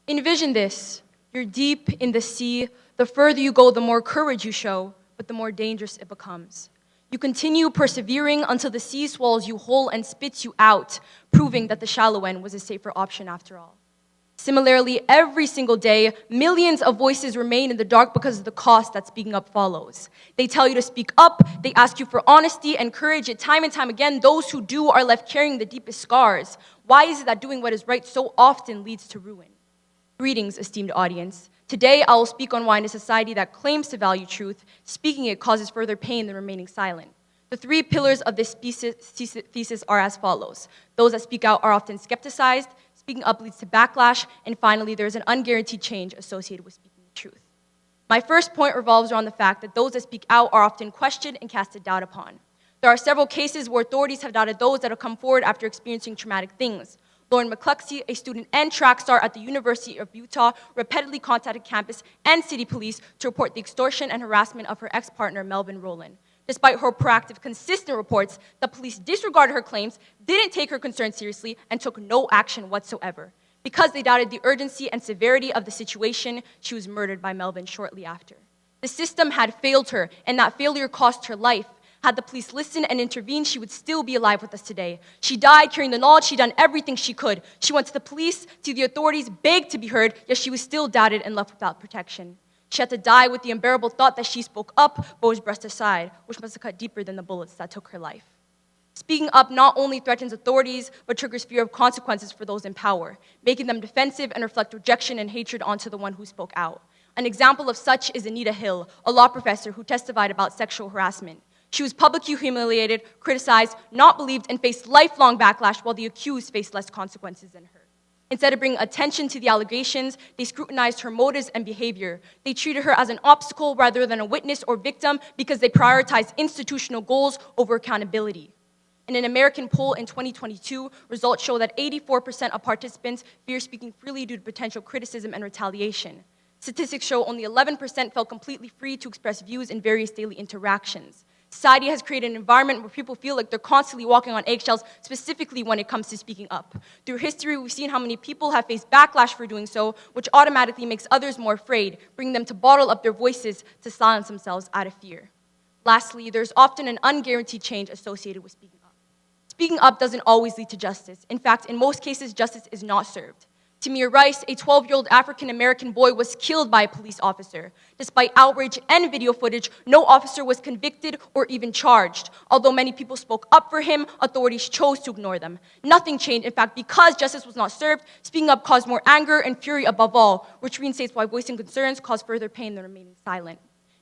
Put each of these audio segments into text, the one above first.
Envision this. You're deep in the sea. The further you go, the more courage you show, but the more dangerous it becomes. You continue persevering until the sea swallows you whole and spits you out, proving that the shallow end was a safer option after all. Similarly, every single day, millions of voices remain in the dark because of the cost that speaking up follows. They tell you to speak up, they ask you for honesty and courage, yet time and time again, those who do are left carrying the deepest scars. Why is it that doing what is right so often leads to ruin? Greetings, esteemed audience. Today, I will speak on why in a society that claims to value truth, speaking it causes further pain than remaining silent. The three pillars of this thesis are as follows. Those that speak out are often skepticized, speaking up leads to backlash, and finally, there is an unguaranteed change associated with speaking the truth. My first point revolves around the fact that those that speak out are often questioned and casted doubt upon. There are several cases where authorities have doubted those that have come forward after experiencing traumatic things. Lauren McCluskey, a student and track star at the University of Utah, repeatedly contacted campus and city police to report the extortion and harassment of her ex-partner, Melvin Rowland. Despite her proactive, consistent reports, the police disregarded her claims, didn't take her concerns seriously, and took no action whatsoever. Because they doubted the urgency and severity of the situation, she was murdered by Melvin shortly after. The system had failed her, and that failure cost her life. Had the police listened and intervened, she would still be alive with us today. She died carrying the knowledge she'd done everything she could. She went to the police, to the authorities, begged to be heard, yet she was still doubted and left without protection. She had to die with the unbearable thought that she spoke up, but was brushed aside, which must have cut deeper than the bullets that took her life. Speaking up not only threatens authorities, but triggers fear of consequences for those in power, making them defensive and reflect rejection and hatred onto the one who spoke out. An example of such is Anita Hill, a law professor who testified about sexual harassment. She was publicly humiliated, criticized, not believed, and faced lifelong backlash while the accused faced less consequences than her. Instead of bringing attention to the allegations, they scrutinized her motives and behavior. They treated her as an obstacle rather than a witness or victim because they prioritized institutional goals over accountability. In an American poll in 2022, results show that 84% of participants fear speaking freely due to potential criticism and retaliation. Statistics show only 11% felt completely free to express views in various daily interactions. Society has created an environment where people feel like they're constantly walking on eggshells, specifically when it comes to speaking up. Through history, we've seen how many people have faced backlash for doing so, which automatically makes others more afraid, bringing them to bottle up their voices to silence themselves out of fear. Lastly, there's often an unguaranteed change associated with speaking up. Speaking up doesn't always lead to justice. In fact, in most cases, justice is not served. Tamir Rice, a 12-year-old African-American boy, was killed by a police officer. Despite outrage and video footage, no officer was convicted or even charged. Although many people spoke up for him, authorities chose to ignore them. Nothing changed. In fact, because justice was not served, speaking up caused more anger and fury above all, which reinstates why voicing concerns caused further pain than remaining silent.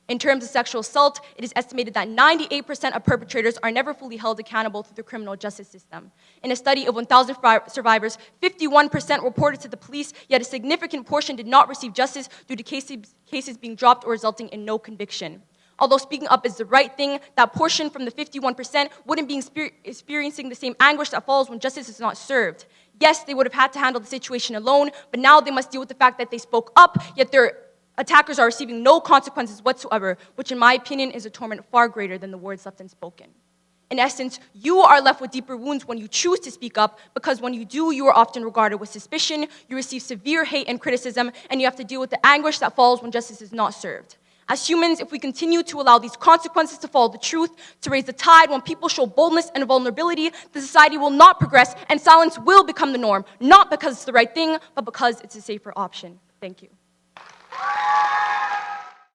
In terms of sexual assault, it is estimated that 98% of perpetrators are never fully held accountable through the criminal justice system. In a study of 1,000 survivors, 51% reported to the police, yet a significant portion did not receive justice due to cases being dropped or resulting in no conviction. Although speaking up is the right thing, that portion from the 51% wouldn't be experiencing the same anguish that follows when justice is not served. Yes, they would have had to handle the situation alone, but now they must deal with the fact that they spoke up, yet their attackers are receiving no consequences whatsoever, which in my opinion is a torment far greater than the words left unspoken. In essence, you are left with deeper wounds when you choose to speak up, because when you do, you are often regarded with suspicion, you receive severe hate and criticism, and you have to deal with the anguish that follows when justice is not served. As humans, if we continue to allow these consequences to follow the truth, to raise the tide when people show boldness and vulnerability, the society will not progress and silence will become the norm, not because it's the right thing, but because it's a safer option. Thank you.